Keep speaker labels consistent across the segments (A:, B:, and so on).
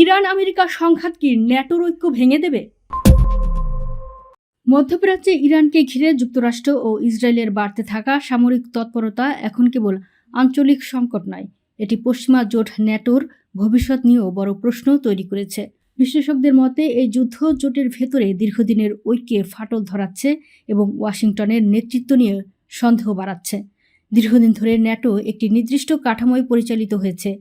A: Iran America সংঘাত কি ন্যাটোর ঐক্য ভেঙে দেবে? মধ্যপ্রাচ্যে ইরানকে ঘিরে যুক্তরাষ্ট্র ও ইসরায়েলের বাড়তে থাকা সামরিক তৎপরতা এখন কেবল আঞ্চলিক সংকট নয়, এটি পশ্চিমা জোট ন্যাটোর ভবিষ্যৎ নিয়েও বড় প্রশ্ন তৈরি করেছে। বিশ্লেষকদের মতে এই যুদ্ধ জোটের ভেতরে দীর্ঘদিনের ঐক্যে ফাটল ধরাচ্ছে এবং ওয়াশিংটনের নেতৃত্ব নিয়ে সন্দেহ বাড়াচ্ছে। দীর্ঘদিন ধরে ন্যাটো একটি নির্দিষ্ট কাঠামোয় পরিচালিত হয়েছে,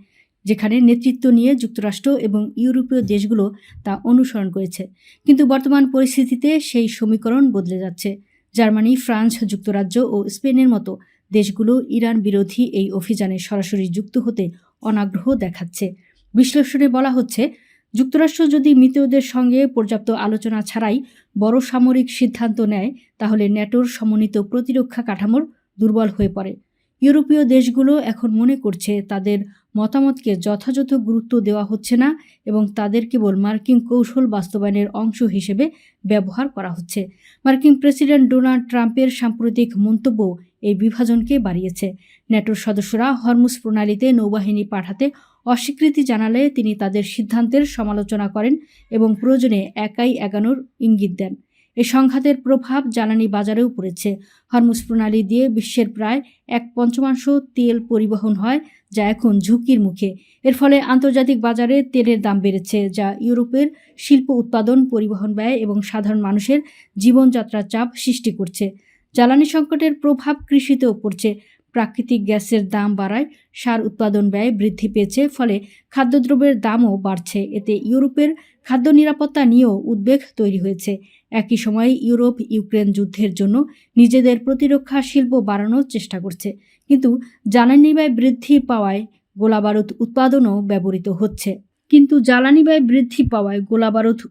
A: যেখানে নেতৃত্ব নিয়ে যুক্তরাষ্ট্র এবং ইউরোপীয় দেশগুলো তা অনুসরণ করেছে। কিন্তু বর্তমান পরিস্থিতিতে সেই সমীকরণ বদলে যাচ্ছে। জার্মানি, ফ্রান্স, যুক্তরাজ্য ও স্পেনের মতো দেশগুলো ইরান বিরোধী এই অভিযানে সরাসরি যুক্ত হতে অনাগ্রহ দেখাচ্ছে। বিশ্লেষণে বলা হচ্ছে, যুক্তরাষ্ট্র যদি মিত্রদের সঙ্গে পর্যাপ্ত আলোচনা ছাড়াই বড় সামরিক সিদ্ধান্ত নেয়, তাহলে ন্যাটোর সমন্বিত প্রতিরক্ষা কাঠামোর দুর্বল হয়ে পড়ে। ইউরোপীয় দেশগুলো এখন মনে করছে তাদের মতামতকে যথাযথ গুরুত্ব দেওয়া হচ্ছে না এবং তাদের কেবল মার্কিন কৌশল বাস্তবায়নের অংশ হিসেবে ব্যবহার করা হচ্ছে। মার্কিন প্রেসিডেন্ট ডোনাল্ড ট্রাম্পের সাম্প্রতিক মন্তব্য এই বিভাজনকে বাড়িয়েছে। ন্যাটোর সদস্যরা হরমুজ প্রণালীতে নৌবাহিনী পাঠাতে অস্বীকৃতি জানালে তিনি তাদের সিদ্ধান্তের সমালোচনা করেন এবং প্রয়োজনে একাই এগানোর ইঙ্গিত দেন। এই সংঘাতের প্রভাব জ্বালানি বাজারেও পড়েছে। হরমুজ প্রণালী দিয়ে বিশ্বের প্রায় 1/5 তেল পরিবহন হয়, যা এখন ঝুঁকির মুখে। এর ফলে আন্তর্জাতিক বাজারে তেলের দাম বেড়েছে, যা ইউরোপের শিল্প উৎপাদন, পরিবহন ব্যয় এবং সাধারণ মানুষের জীবনযাত্রার চাপ সৃষ্টি করছে। জ্বালানি সংকটের প্রভাব কৃষিতেও পড়ছে। প্রাকৃতিক গ্যাসের দাম বাড়ায় সার উৎপাদন ব্যয় বৃদ্ধি পেয়েছে, ফলে খাদ্যদ্রব্যের দামও বাড়ছে। এতে ইউরোপের খাদ্য নিরাপত্তা নিয়েও উদ্বেগ তৈরি হয়েছে। একই সময়ে ইউরোপ ইউক্রেন যুদ্ধের জন্য নিজেদের প্রতিরক্ষা শিল্প বাড়ানোর চেষ্টা করছে, কিন্তু জ্বালানি ব্যয় বৃদ্ধি পাওয়ায় গোলাবারুদ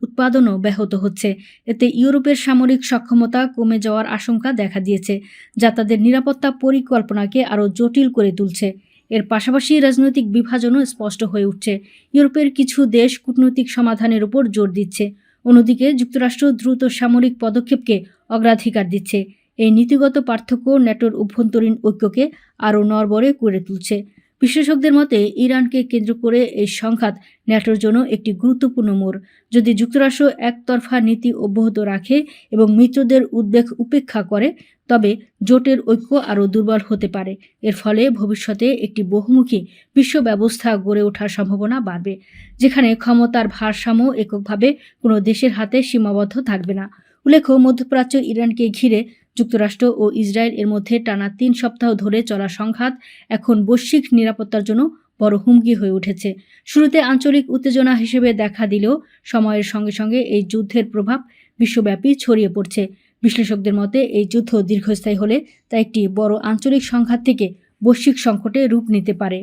A: উৎপাদনও ব্যাহত হচ্ছে। এতে ইউরোপের সামরিক সক্ষমতা কমে যাওয়ার আশঙ্কা দেখা দিয়েছে, যা তাদের নিরাপত্তা পরিকল্পনাকে আরও জটিল করে তুলছে। এর পাশাপাশি রাজনৈতিক বিভাজনও স্পষ্ট হয়ে উঠছে। ইউরোপের কিছু দেশ কূটনৈতিক সমাধানের উপর জোর দিচ্ছে, অন্যদিকে যুক্তরাষ্ট্র দ্রুত সামরিক পদক্ষেপকে অগ্রাধিকার দিচ্ছে। এই নীতিগত পার্থক্য ন্যাটোর অভ্যন্তরীণ ঐক্যকে আরও নড়বড়ে করে তুলছে। বিশ্লেষকদের মতে ইরানকে কেন্দ্র করে এই সংঘাত ন্যাটোর জন্য একটি গুরুত্বপূর্ণ মোড়। যদি যুক্তরাষ্ট্র একতরফা নীতি অব্যাহত রাখে এবং মিত্রদের উদ্বেগ উপেক্ষা করে, তবে জোটের ঐক্য আরও দুর্বল হতে পারে। এর ফলে ভবিষ্যতে একটি বহুমুখী বিশ্ব ব্যবস্থা গড়ে ওঠার সম্ভাবনা বাড়বে, যেখানে ক্ষমতার ভারসাম্য এককভাবে কোনো দেশের হাতে সীমাবদ্ধ থাকবে না। উল্লেখ্য, মধ্যপ্রাচ্য ইরানকে ঘিরে যুক্তরাষ্ট্র ও ইসরায়েল এর মধ্যে টানা 3 সপ্তাহ ধরে চলা সংঘাত এখন বৈশ্বিক নিরাপত্তার জন্য বড় হুমকি হয়ে উঠেছে। শুরুতে আঞ্চলিক উত্তেজনা হিসেবে দেখা দিলেও সময়ের সঙ্গে সঙ্গে এই যুদ্ধের প্রভাব বিশ্বব্যাপী ছড়িয়ে পড়ছে। বিশ্লেষকদের মতে এই যুদ্ধ দীর্ঘস্থায়ী হলে তা একটি বড় আঞ্চলিক সংঘাত থেকে বৈশ্বিক সংকটে রূপ নিতে পারে।